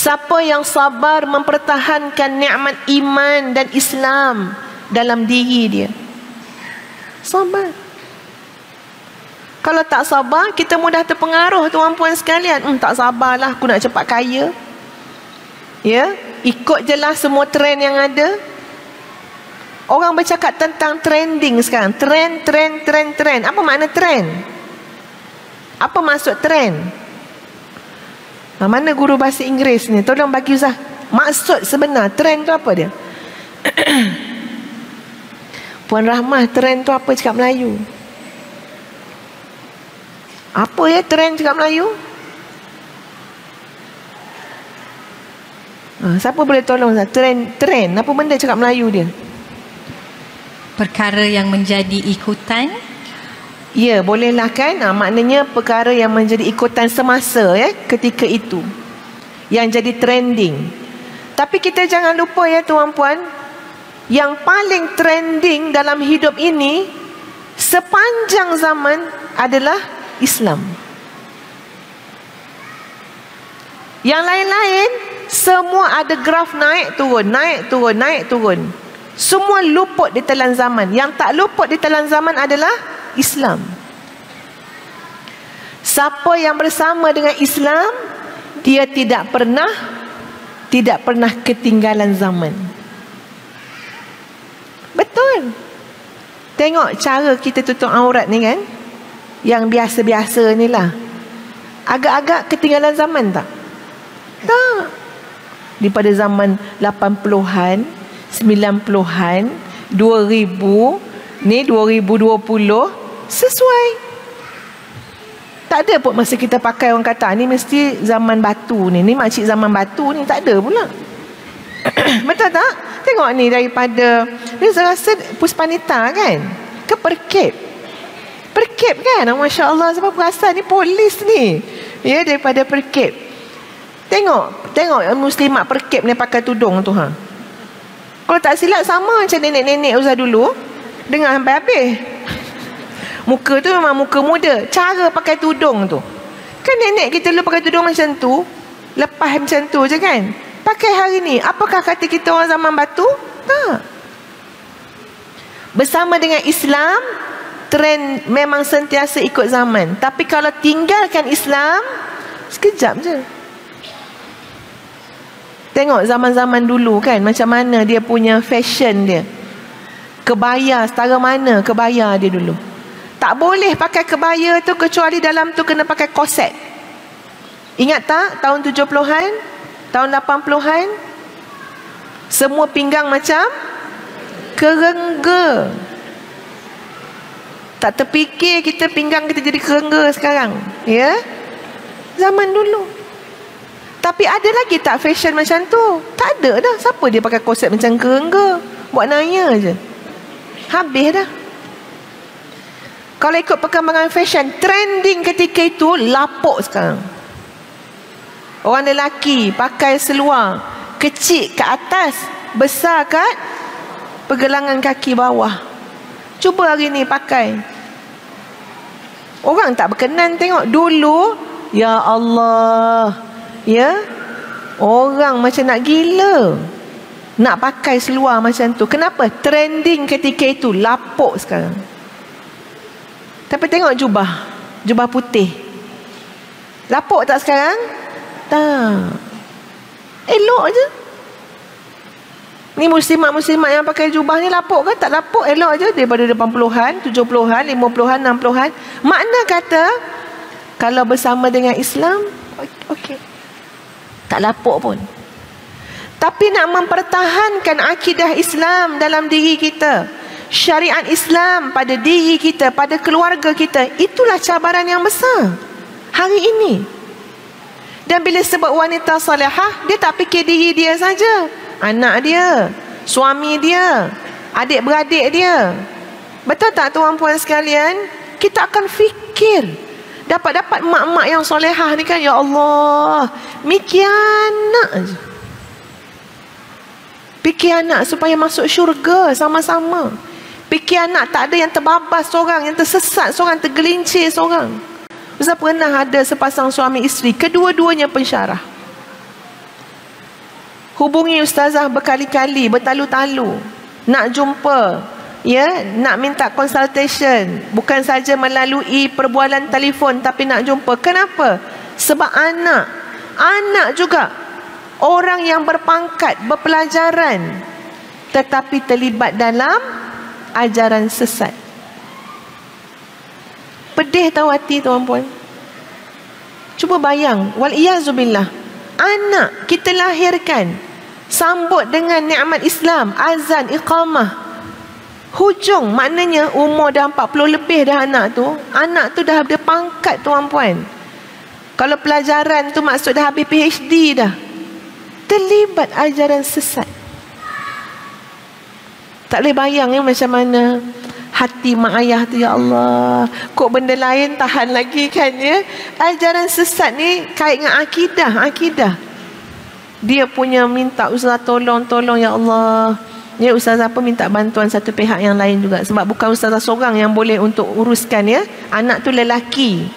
Siapa yang sabar mempertahankan nikmat iman dan Islam dalam diri dia. Sabar. Kalau tak sabar, kita mudah terpengaruh tuan-puan sekalian. Tak sabarlah, aku nak cepat kaya. Ya, ikut je lah semua trend yang ada. Orang bercakap tentang trending sekarang. Trend. Apa makna trend? Apa maksud trend? Mana guru bahasa Inggeris ni? Tolong bagi Ustaz. Maksud sebenar trend tu apa dia? Puan Rahmah, trend tu apa cakap Melayu? Apa ya trend cakap Melayu? Siapa boleh tolong Ustaz? Trend. Apa benda cakap Melayu dia? Perkara yang menjadi ikutan. Ya, bolehlah kan? Maknanya perkara yang menjadi ikutan semasa ya, ketika itu. Yang jadi trending. Tapi kita jangan lupa ya tuan-puan, yang paling trending dalam hidup ini sepanjang zaman adalah Islam. Yang lain-lain semua ada graf naik turun. Semua luput di telan zaman. Yang tak luput di telan zaman adalah Islam. Siapa yang bersama dengan Islam, dia tidak pernah ketinggalan zaman. Betul. Tengok cara kita tutup aurat ni kan, yang biasa-biasa ni lah. Agak-agak ketinggalan zaman tak? Tak. Daripada zaman 80-an, 90-an, 2000, ni 2020, sesuai. Tak ada pun masa kita pakai orang kata ni mesti zaman batu ni. Ni makcik zaman batu ni, tak ada pula. Betul tak? Tengok ni daripada, ni saya rasa Puspanita kan, ke Perkep kan. Masya Allah, sebab perasan ni polis ni. Ya, daripada Perkep. Tengok muslimat Perkep ni pakai tudung tu ha. Kalau tak silap sama macam nenek-nenek Ustaz dulu. Dengar sampai habis. Muka tu memang muka muda. Cara pakai tudung tu, kan nenek kita dulu pakai tudung macam tu, lepas macam tu je kan. Pakai hari ni, apakah kata kita orang zaman batu? Tak. Bersama dengan Islam, trend memang sentiasa ikut zaman. Tapi kalau tinggalkan Islam, sekejap je. Tengok zaman-zaman dulu kan, macam mana dia punya fashion dia. Kebaya, setara mana kebaya dia dulu. Tak boleh pakai kebaya tu kecuali dalam tu kena pakai korset. Ingat tak tahun 70-an, tahun 80-an, semua pinggang macam kerengga. Tak terfikir kita pinggang kita jadi kerengga sekarang. Ya, zaman dulu. Tapi ada lagi tak fashion macam tu? Tak ada dah. Siapa dia pakai korset macam kerengga? Buat nanya je. Habis dah. Kalau ikut perkembangan fashion, trending ketika itu lapuk sekarang. Orang lelaki pakai seluar kecil kat atas, besar kat pergelangan kaki bawah. Cuba hari ni pakai. Orang tak berkenan tengok. Dulu, ya Allah, ya, orang macam nak gila nak pakai seluar macam tu. Kenapa? Trending ketika itu, lapuk sekarang. Tapi tengok jubah putih, lapuk tak sekarang? Tak. Elok je. Ni muslimat-muslimat yang pakai jubah ni lapuk ke? Tak lapuk, elok je. Daripada 80-an, 70-an, 50-an, 60-an. Makna kata kalau bersama dengan Islam, okey, tak lapuk pun. Tapi nak mempertahankan akidah Islam dalam diri kita, syariat Islam pada diri kita, pada keluarga kita, itulah cabaran yang besar hari ini. Dan bila sebut wanita salihah, dia tak fikir diri dia saja, anak dia, suami dia, adik-beradik dia. Betul tak tuan-puan sekalian? Kita akan fikir dapat-dapat mak-mak yang solehah ni kan, ya Allah, mikir anak je. Fikir anak supaya masuk syurga sama-sama. Fikir anak tak ada yang terbabas seorang, yang tersesat seorang, tergelincir seorang. Ustaz pernah ada sepasang suami isteri, kedua-duanya pensyarah. hubungi ustazah berkali-kali, bertalu-talu, nak jumpa, ya, nak minta consultation, bukan saja melalui perbualan telefon tapi nak jumpa. Kenapa? Sebab anak juga orang yang berpangkat, berpelajaran, tetapi terlibat dalam ajaran sesat. Pedih tahu hati tuan-puan. Cuba bayang, wal-iyazubillah, anak kita lahirkan, sambut dengan nikmat Islam, azan, iqamah, hujung maknanya umur dah 40 lebih dah anak tu dah ada pangkat tuan-puan. Kalau pelajaran tu maksud dah habis PhD dah, terlibat ajaran sesat. Tak boleh bayang macam mana hati mak ayah tu, ya Allah. Kok benda lain tahan lagi kan, ya. Ajaran sesat ni kait dengan akidah. Dia punya minta ustazah tolong ya Allah. Ya, ustazah apa minta bantuan satu pihak yang lain juga. Sebab bukan ustazah seorang yang boleh untuk uruskan, ya. Anak tu lelaki,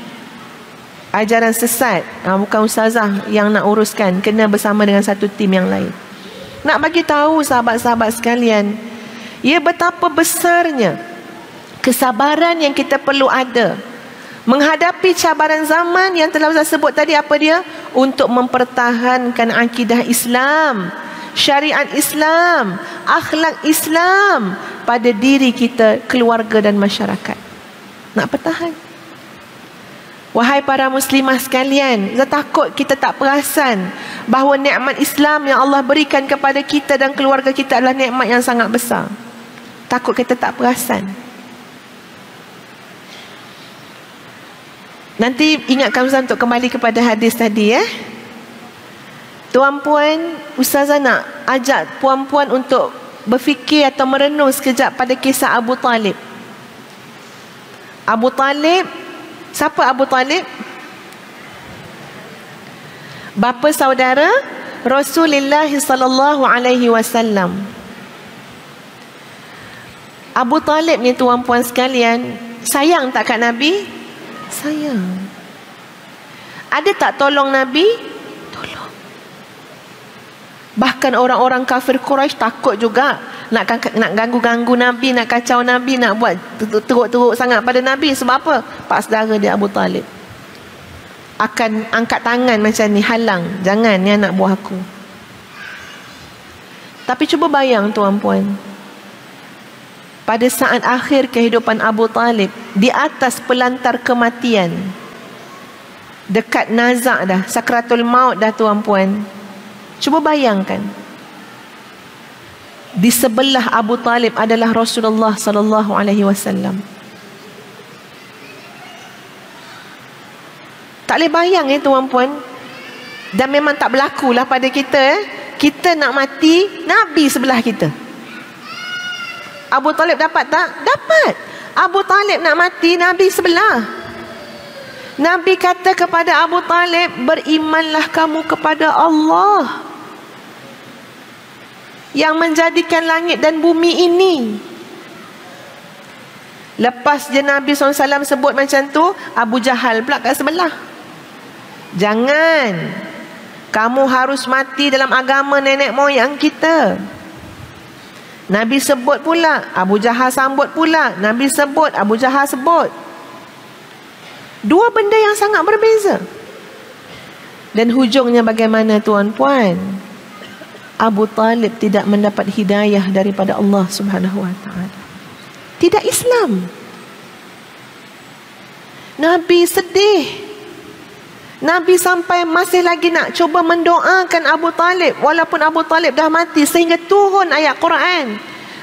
ajaran sesat, bukan ustazah yang nak uruskan, kena bersama dengan satu tim yang lain. Nak bagi tahu sahabat-sahabat sekalian, ya, betapa besarnya kesabaran yang kita perlu ada menghadapi cabaran zaman yang telah saya sebut tadi. Apa dia? Untuk mempertahankan akidah Islam, syariat Islam, akhlak Islam pada diri kita, keluarga dan masyarakat. Nak pertahan. Wahai para muslimah sekalian, saya takut kita tak perasan bahawa nikmat Islam yang Allah berikan kepada kita dan keluarga kita adalah nikmat yang sangat besar. Takut kita tak perasan. Nanti ingatkan Ustaz untuk kembali kepada hadis tadi, ya. Tuan-puan, Ustazah nak ajak puan-puan untuk berfikir atau merenung sekejap pada kisah Abu Talib. Abu Talib, siapa Abu Talib? Bapa saudara Rasulullah sallallahu alaihi wasallam. Abu Talib ni tuan-puan sekalian, sayang tak kat Nabi? Sayang. Ada tak tolong Nabi? Tolong. Bahkan orang-orang kafir Quraisy takut juga nak ganggu-ganggu Nabi, nak kacau Nabi, nak buat teruk-teruk sangat pada Nabi. Sebab apa? Pak saudara dia Abu Talib akan angkat tangan macam ni, halang, jangan ni anak buah aku. Tapi cuba bayang tuan-puan, pada saat akhir kehidupan Abu Talib, di atas pelantar kematian, dekat nazak dah, sakratul maut dah tuan-puan. Cuba bayangkan, di sebelah Abu Talib adalah Rasulullah sallallahu alaihi wasallam. Tak boleh bayang, tuan-puan. Dan memang tak berlakulah pada kita, kita nak mati, Nabi sebelah kita. Abu Talib dapat tak? Dapat. Abu Talib nak mati, Nabi sebelah. Nabi kata kepada Abu Talib, berimanlah kamu kepada Allah yang menjadikan langit dan bumi ini. Lepas je Nabi SAW sebut macam tu, Abu Jahal pula kat sebelah. Jangan, kamu harus mati dalam agama nenek moyang kita. Nabi sebut pula, Abu Jahal sambut pula. Nabi sebut, Abu Jahal sebut. Dua benda yang sangat berbeza. Dan hujungnya bagaimana tuan-puan? Abu Talib tidak mendapat hidayah daripada Allah Subhanahu wa ta'ala. Tidak Islam. Nabi sedih. Nabi sampai masih lagi nak cuba mendoakan Abu Talib walaupun Abu Talib dah mati, sehingga turun ayat Quran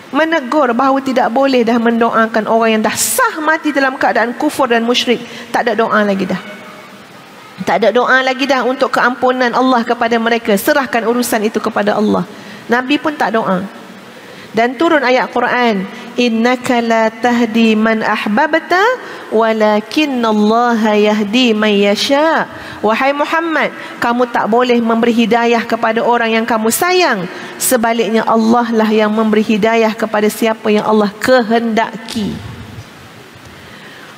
menegur bahawa tidak boleh dah mendoakan orang yang dah sah mati dalam keadaan kufur dan musyrik. Tak ada doa lagi dah. Tak ada doa lagi dah untuk keampunan Allah kepada mereka. Serahkan urusan itu kepada Allah. Nabi pun tak doa. Dan turun ayat Quran, innaka la tahdi man ahbabta walakinallaha yahdi man yasha. Wahai Muhammad, kamu tak boleh memberi hidayah kepada orang yang kamu sayang, sebaliknya Allah lah yang memberi hidayah kepada siapa yang Allah kehendaki.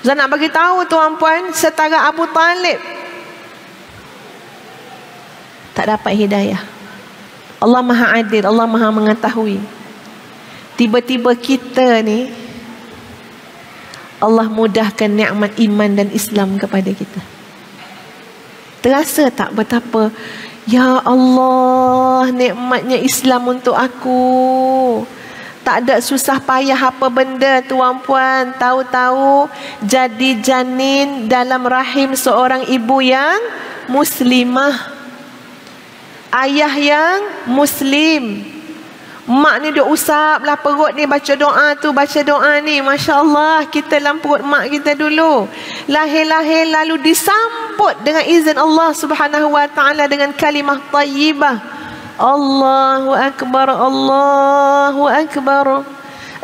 Saya nak bagi tahu tuan-puan, setara Abu Talib tak dapat hidayah, Allah Maha Adil, Allah Maha mengetahui. Tiba-tiba kita ni Allah mudahkan nikmat iman dan Islam kepada kita. Terasa tak betapa, ya Allah, nikmatnya Islam untuk aku. Tak ada susah payah apa benda, tuan-puan. Tahu-tahu jadi janin dalam rahim seorang ibu yang muslimah, ayah yang muslim. Mak ni duk usap lah perut ni, baca doa tu, baca doa ni. Masya Allah, kita dalam perut mak kita dulu. Lahir-lahir lalu disambut dengan izin Allah Subhanahu wa ta'ala dengan kalimah tayyibah. Allahu Akbar, Allahu Akbar.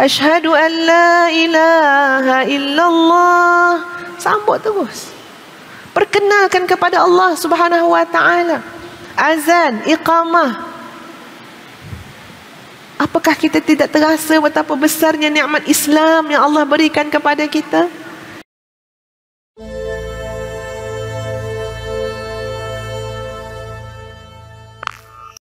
Ashhadu an la ilaha illallah. Sambut terus. Perkenalkan kepada Allah Subhanahu wa ta'ala. Azan, iqamah. Apakah kita tidak terasa betapa besarnya nikmat Islam yang Allah berikan kepada kita?